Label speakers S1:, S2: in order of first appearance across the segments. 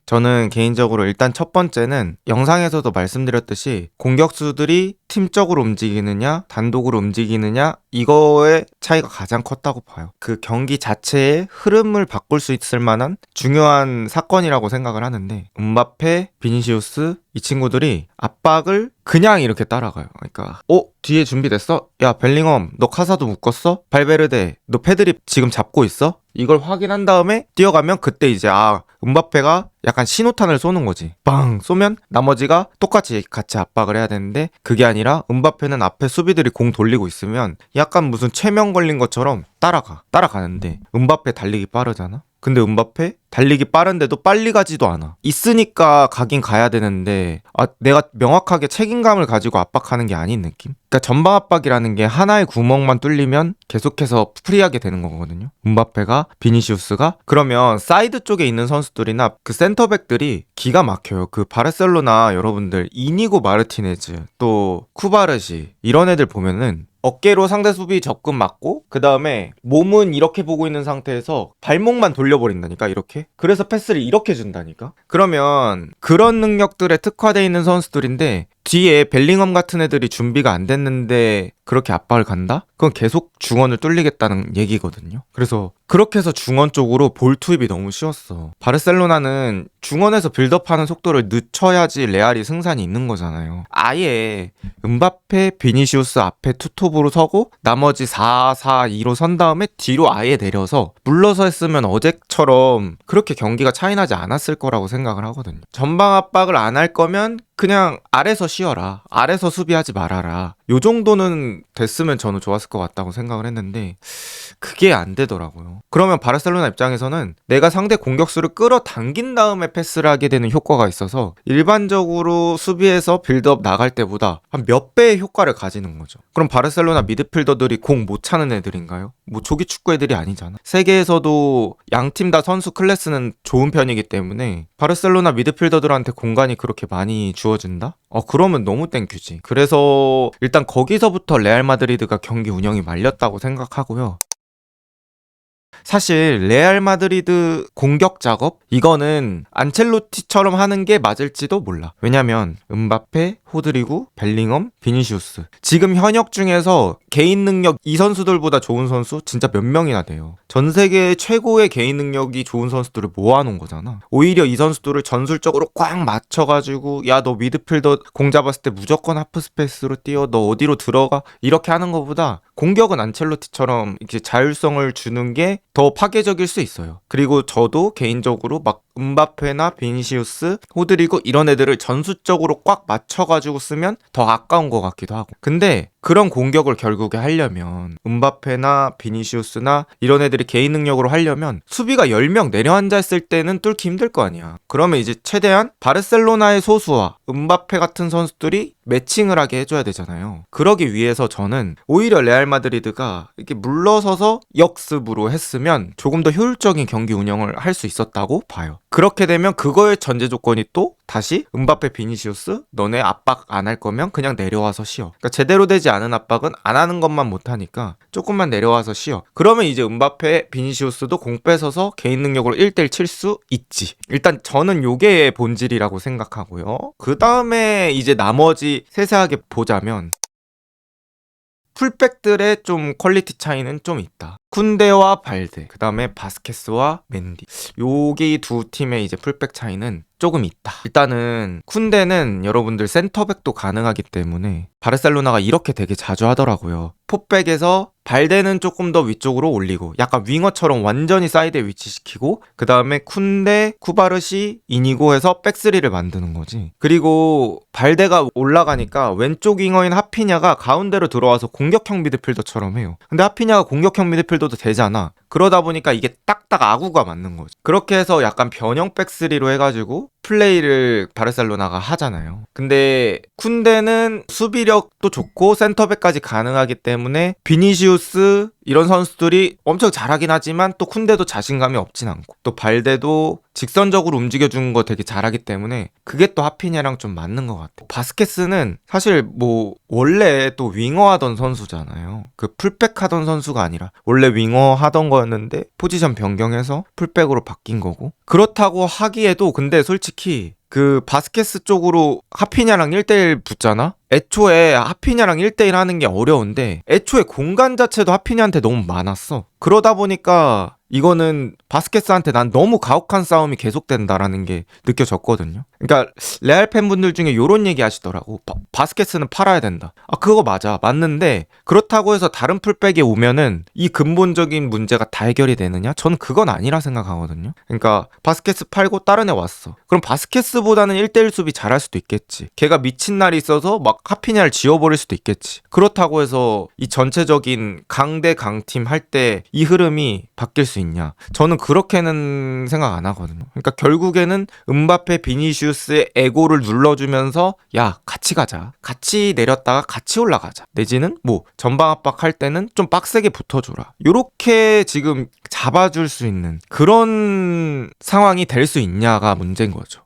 S1: 저는 개인적으로 일단 첫 번째는 영상에서도 말씀드렸듯이 공격수들이 팀적으로 움직이느냐 단독으로 움직이느냐 이거의 차이가 가장 컸다고 봐요. 그 경기 자체의 흐름을 바꿀 수 있을 만한 중요한 사건이라고 생각을 하는데, 음바페, 비니시우스 이 친구들이 압박을 그냥 이렇게 따라가요. 그러니까 뒤에 준비됐어? 야 벨링엄 너 카사도 묶었어? 발베르데 너 패드립 지금 잡고 있어? 이걸 확인한 다음에 뛰어가면 그때 이제 음바페가 약간 신호탄을 쏘는 거지. 빵 쏘면 나머지가 똑같이 같이 압박을 해야 되는데, 그게 아니라 음바페는 앞에 수비들이 공 돌리고 있으면 약간 무슨 최면 걸린 것처럼 따라가는데, 음바페 달리기 빠르잖아? 근데 음바페 달리기 빠른데도 빨리 가지도 않아. 있으니까 가긴 가야 되는데 내가 명확하게 책임감을 가지고 압박하는 게 아닌 느낌? 그러니까 전방 압박이라는 게 하나의 구멍만 뚫리면 계속해서 프리하게 되는 거거든요. 음바페가, 비니시우스가 그러면 사이드 쪽에 있는 선수들이나 그 센터백들이 기가 막혀요. 그 바르셀로나 여러분들 이니고 마르티네즈 또 쿠바르시 이런 애들 보면은 어깨로 상대 수비 접근 맞고 그 다음에 몸은 이렇게 보고 있는 상태에서 발목만 돌려버린다니까, 이렇게. 그래서 패스를 이렇게 준다니까. 그러면 그런 능력들에 특화되어 있는 선수들인데 뒤에 벨링엄 같은 애들이 준비가 안 됐는데 그렇게 압박을 간다? 그건 계속 중원을 뚫리겠다는 얘기거든요. 그래서 그렇게 해서 중원 쪽으로 볼 투입이 너무 쉬웠어. 바르셀로나는 중원에서 빌드업하는 속도를 늦춰야지 레알이 승산이 있는 거잖아요. 아예 음바페, 비니시우스 앞에 투톱으로 서고 나머지 4-4-2로 선 다음에 뒤로 아예 내려서 물러서 했으면 어제처럼 그렇게 경기가 차이나지 않았을 거라고 생각을 하거든요. 전방 압박을 안 할 거면 그냥 아래서 쉬어라, 아래서 수비하지 말아라, 요 정도는 됐으면 저는 좋았을 것 같다고 생각을 했는데 그게 안 되더라고요. 그러면 바르셀로나 입장에서는 내가 상대 공격수를 끌어당긴 다음에 패스를 하게 되는 효과가 있어서 일반적으로 수비에서 빌드업 나갈 때보다 한 몇 배의 효과를 가지는 거죠. 그럼 바르셀로나 미드필더들이 공 못 차는 애들인가요? 뭐 조기 축구 애들이 아니잖아. 세계에서도 양팀 다 선수 클래스는 좋은 편이기 때문에 바르셀로나 미드필더들한테 공간이 그렇게 많이 주어진다? 그러면 너무 땡큐지. 그래서 일단 거기서부터 레알 마드리드가 경기 운영이 말렸다고 생각하고요. 사실 레알 마드리드 공격 작업 이거는 안첼로티처럼 하는 게 맞을지도 몰라. 왜냐면 음바페, 호드리구, 벨링엄, 비니시우스 지금 현역 중에서 개인 능력 이 선수들보다 좋은 선수 진짜 몇 명이나 돼요. 전 세계 최고의 개인 능력이 좋은 선수들을 모아놓은 거잖아. 오히려 이 선수들을 전술적으로 꽉 맞춰가지고 야 너 미드필더 공 잡았을 때 무조건 하프 스페이스로 뛰어, 너 어디로 들어가, 이렇게 하는 것보다 공격은 안첼로티처럼 이렇게 자율성을 주는 게 더 파괴적일 수 있어요. 그리고 저도 개인적으로 막 음바페나 비니시우스, 호드리고 이런 애들을 전술적으로 꽉 맞춰가지고 쓰면 더 아까운 것 같기도 하고. 근데 그런 공격을 결국에 하려면 음바페나 비니시우스나 이런 애들이 개인 능력으로 하려면 수비가 10명 내려앉아 있을 때는 뚫기 힘들 거 아니야. 그러면 이제 최대한 바르셀로나의 소수와 음바페 같은 선수들이 매칭을 하게 해줘야 되잖아요. 그러기 위해서 저는 오히려 레알 마드리드가 이렇게 물러서서 역습으로 했으면 조금 더 효율적인 경기 운영을 할 수 있었다고 봐요. 그렇게 되면 그거의 전제 조건이 또 다시 음바페, 비니시우스 너네 압박 안 할 거면 그냥 내려와서 쉬어. 그러니까 제대로 되지 않은 압박은 안 하는 것만 못하니까 조금만 내려와서 쉬어. 그러면 이제 음바페, 비니시우스도 공 뺏어서 개인 능력으로 1대1 칠 수 있지. 일단 저는 요게 본질이라고 생각하고요. 그 다음에 이제 나머지 세세하게 보자면 풀백들의 좀 퀄리티 차이는 좀 있다. 쿤데와 발데, 그 다음에 바스케스와 맨디, 여기 두 팀의 이제 풀백 차이는 조금 있다. 일단은 쿤데는 여러분들 센터백도 가능하기 때문에 바르셀로나가 이렇게 되게 자주 하더라고요. 포백에서 발데는 조금 더 위쪽으로 올리고 약간 윙어처럼 완전히 사이드에 위치시키고 그 다음에 쿤데, 쿠바르시, 이니고에서 백스리를 만드는 거지. 그리고 발데가 올라가니까 왼쪽 윙어인 하피냐가 가운데로 들어와서 공격형 미드필더처럼 해요. 근데 하피냐가 공격형 미드필더도 되잖아. 그러다 보니까 이게 딱딱 아구가 맞는 거지. 그렇게 해서 약간 변형 백스리로 해가지고 플레이를 바르셀로나가 하잖아요. 근데 쿤데는 수비력도 좋고 센터백까지 가능하기 때문에 비니시우스 이런 선수들이 엄청 잘하긴 하지만 또 쿤데도 자신감이 없진 않고 또 발데도 직선적으로 움직여주는 거 되게 잘하기 때문에 그게 또 하피냐랑 좀 맞는 것 같아요. 바스케스는 사실 뭐 원래 또 윙어 하던 선수잖아요. 그 풀백 하던 선수가 아니라 원래 윙어 하던 거였는데 포지션 변경해서 풀백으로 바뀐 거고, 그렇다고 하기에도 근데 솔직히 그 바스케스 쪽으로 하피냐랑 1대1 붙잖아? 애초에 하피냐랑 1대1 하는 게 어려운데 애초에 공간 자체도 하피냐한테 너무 많았어. 그러다 보니까 이거는 바스케스한테 난 너무 가혹한 싸움이 계속된다라는 게 느껴졌거든요. 그러니까 레알 팬분들 중에 요런 얘기 하시더라고. 바스케스는 팔아야 된다. 아, 그거 맞아. 맞는데 그렇다고 해서 다른 풀백에 오면은 이 근본적인 문제가 다 해결이 되느냐? 저는 그건 아니라 생각하거든요. 그러니까 바스케스 팔고 다른 애 왔어. 그럼 바스케스보다는 1대1 수비 잘할 수도 있겠지. 걔가 미친 날이 있어서 막 하피냐를 지워버릴 수도 있겠지. 그렇다고 해서 이 전체적인 강대 강팀 할 때 이 흐름이 바뀔 수 있냐? 저는 그렇게는 생각 안 하거든요. 그러니까 결국에는 음바페, 비니시우스의 에고를 눌러주면서 야, 같이 가자. 같이 내렸다가 같이 올라가자. 내지는 뭐 전방 압박할 때는 좀 빡세게 붙어줘라. 요렇게 지금 잡아줄 수 있는 그런 상황이 될 수 있냐가 문제인 거죠.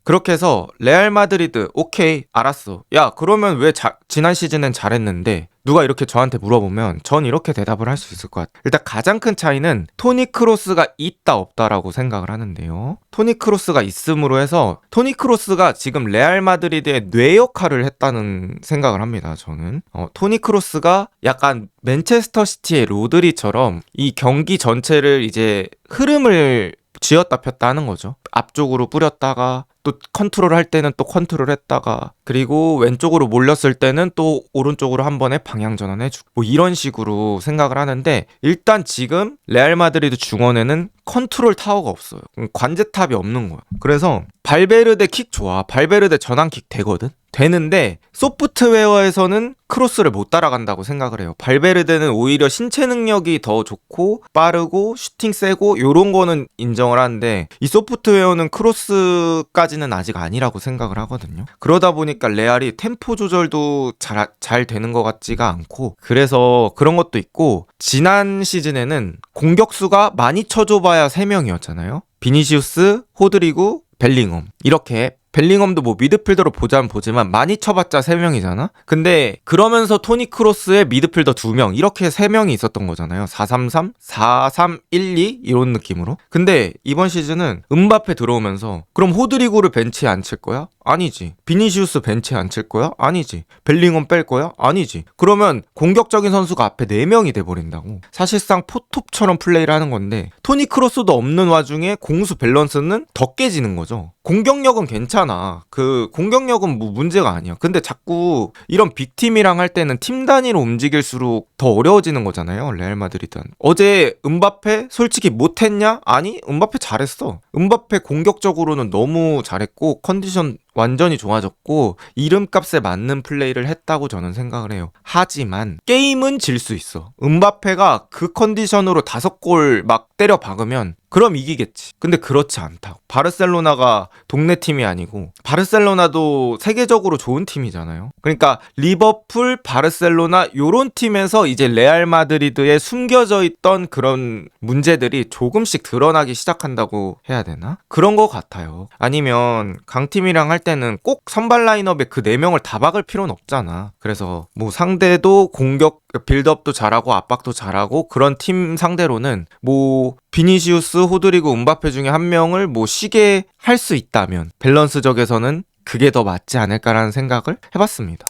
S1: 그렇게 해서 레알 마드리드 오케이 알았어. 야, 그러면 왜 지난 시즌엔 잘했는데 누가 이렇게 저한테 물어보면 전 이렇게 대답을 할 수 있을 것 같아요. 일단 가장 큰 차이는 토니 크로스가 있다 없다라고 생각을 하는데요. 토니 크로스가 있음으로 해서 토니 크로스가 지금 레알 마드리드의 뇌 역할을 했다는 생각을 합니다. 저는 토니 크로스가 약간 맨체스터 시티의 로드리처럼 이 경기 전체를 이제 흐름을 쥐었다 폈다 하는 거죠. 앞쪽으로 뿌렸다가 또 컨트롤 할 때는 또 컨트롤 했다가, 그리고 왼쪽으로 몰렸을 때는 또 오른쪽으로 한 번에 방향 전환해주고, 뭐 이런 식으로 생각을 하는데, 일단 지금 레알 마드리드 중원에는 컨트롤 타워가 없어요. 관제탑이 없는 거야. 그래서 발베르데 킥 좋아. 발베르데 전환킥 되거든? 되는데 소프트웨어에서는 크로스를 못 따라간다고 생각을 해요. 발베르데는 오히려 신체 능력이 더 좋고 빠르고 슈팅 세고 요런 거는 인정을 하는데 이 소프트웨어는 크로스까지는 아직 아니라고 생각을 하거든요. 그러다 보니까 레알이 템포 조절도 잘 되는 것 같지가 않고, 그래서 그런 것도 있고, 지난 시즌에는 공격수가 많이 쳐줘봐야 3명이었잖아요. 비니시우스, 호드리구, 벨링엄. 이렇게 벨링엄도 뭐 미드필더로 보자면 보지만 많이 쳐봤자 3명이잖아? 근데 그러면서 토니 크로스의 미드필더 2명, 이렇게 3명이 있었던 거잖아요. 4-3-3, 4-3-1-2 이런 느낌으로. 근데 이번 시즌은 음바페 들어오면서 그럼 호드리구를 벤치에 앉힐 거야? 아니지. 비니시우스 벤치에 앉힐 거야? 아니지. 벨링엄 뺄 거야? 아니지. 그러면 공격적인 선수가 앞에 4명이 돼버린다고. 사실상 포톱처럼 플레이를 하는 건데 토니 크로스도 없는 와중에 공수 밸런스는 더 깨지는 거죠. 공격력은 괜찮아. 그 공격력은 뭐 문제가 아니야. 근데 자꾸 이런 빅팀이랑 할 때는 팀 단위로 움직일수록 더 어려워지는 거잖아요. 레알 마드리드는. 어제 음바페 솔직히 못했냐? 아니, 음바페 잘했어. 음바페 공격적으로는 너무 잘했고 컨디션 완전히 좋아졌고 이름값에 맞는 플레이를 했다고 저는 생각을 해요. 하지만 게임은 질 수 있어. 음바페가 그 컨디션으로 5골 막 때려 박으면 그럼 이기겠지. 근데 그렇지 않다고. 바르셀로나가 동네 팀이 아니고 바르셀로나도 세계적으로 좋은 팀이잖아요. 그러니까 리버풀, 바르셀로나 요런 팀에서 이제 레알 마드리드에 숨겨져 있던 그런 문제들이 조금씩 드러나기 시작한다고 해야 되나? 그런 거 같아요. 아니면 강팀이랑 할 때는 꼭 선발 라인업에 그 4명을 다 박을 필요는 없잖아. 그래서 뭐 상대도 공격 빌드업도 잘하고 압박도 잘하고 그런 팀 상대로는 뭐 비니시우스, 호드리고, 음바페 중에 한 명을 뭐 쉬게 할 수 있다면 밸런스적에서는 그게 더 맞지 않을까라는 생각을 해봤습니다.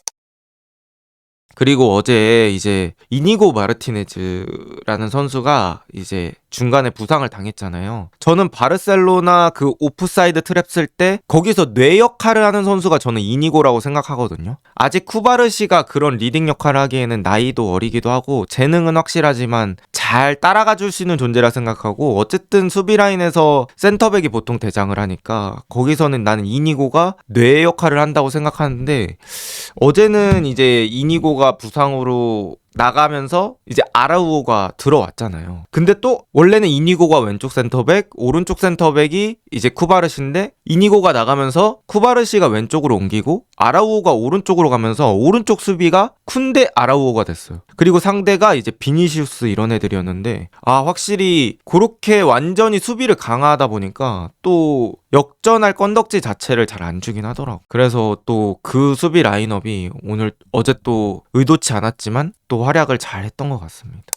S1: 그리고 어제 이제 이니고 마르티네즈라는 선수가 이제 중간에 부상을 당했잖아요. 저는 바르셀로나 그 오프사이드 트랩 쓸 때 거기서 뇌 역할을 하는 선수가 저는 이니고라고 생각하거든요. 아직 쿠바르시가 그런 리딩 역할을 하기에는 나이도 어리기도 하고 재능은 확실하지만 잘 따라가 줄 수 있는 존재라 생각하고, 어쨌든 수비 라인에서 센터백이 보통 대장을 하니까 거기서는 나는 이니고가 뇌 역할을 한다고 생각하는데 어제는 이제 이니고가 부상으로 나가면서 이제 아라우오가 들어왔잖아요. 근데 또 원래는 이니고가 왼쪽 센터백, 오른쪽 센터백이 이제 쿠바르시인데 이니고가 나가면서 쿠바르시가 왼쪽으로 옮기고 아라우오가 오른쪽으로 가면서 오른쪽 수비가 쿤데 아라우오가 됐어요. 그리고 상대가 이제 비니시우스 이런 애들이었는데 확실히 그렇게 완전히 수비를 강화하다 보니까 또 역전할 건덕지 자체를 잘 안 주긴 하더라고. 그래서 또 그 수비 라인업이 어제 또 의도치 않았지만 또 활약을 잘 했던 것 같습니다.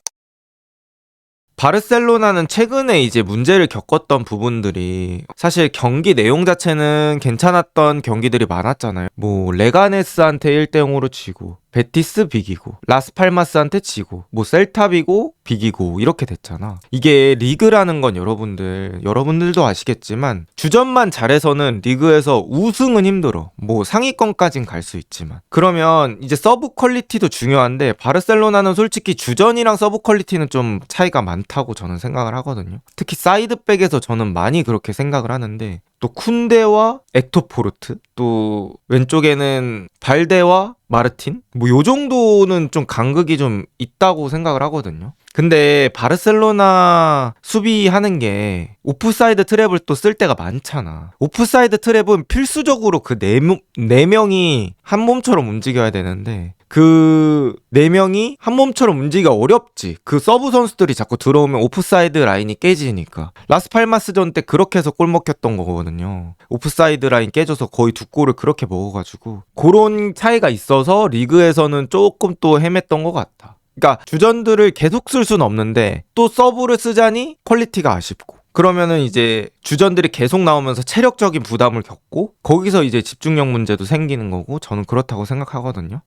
S1: 바르셀로나는 최근에 이제 문제를 겪었던 부분들이 사실 경기 내용 자체는 괜찮았던 경기들이 많았잖아요. 뭐 레가네스한테 1대0으로 지고 베티스 비기고 라스팔마스한테 지고 뭐 셀타 비고 비기고 이렇게 됐잖아. 이게 리그라는 건 여러분들도 아시겠지만 주전만 잘해서는 리그에서 우승은 힘들어. 뭐 상위권까진 갈 수 있지만 그러면 이제 서브 퀄리티도 중요한데 바르셀로나는 솔직히 주전이랑 서브 퀄리티는 좀 차이가 많다고 저는 생각을 하거든요. 특히 사이드백에서 저는 많이 그렇게 생각을 하는데 또 쿤데와 엑토포르트 또 왼쪽에는 발데와 마르틴 뭐 요 정도는 좀 간극이 좀 있다고 생각을 하거든요. 근데 바르셀로나 수비하는 게 오프사이드 트랩을 또 쓸 때가 많잖아. 오프사이드 트랩은 필수적으로 그 네 명이 한 몸처럼 움직여야 되는데 그 네 명이 한 몸처럼 움직이기가 어렵지. 그 서브 선수들이 자꾸 들어오면 오프사이드 라인이 깨지니까. 라스팔마스전 때 그렇게 해서 골 먹혔던 거거든요. 오프사이드 라인 깨져서 거의 두 골을 그렇게 먹어가지고 그런 차이가 있어서 리그에서는 조금 또 헤맸던 것 같아. 그러니까 주전들을 계속 쓸 수는 없는데 또 서브를 쓰자니 퀄리티가 아쉽고 그러면은 이제 주전들이 계속 나오면서 체력적인 부담을 겪고 거기서 이제 집중력 문제도 생기는 거고 저는 그렇다고 생각하거든요.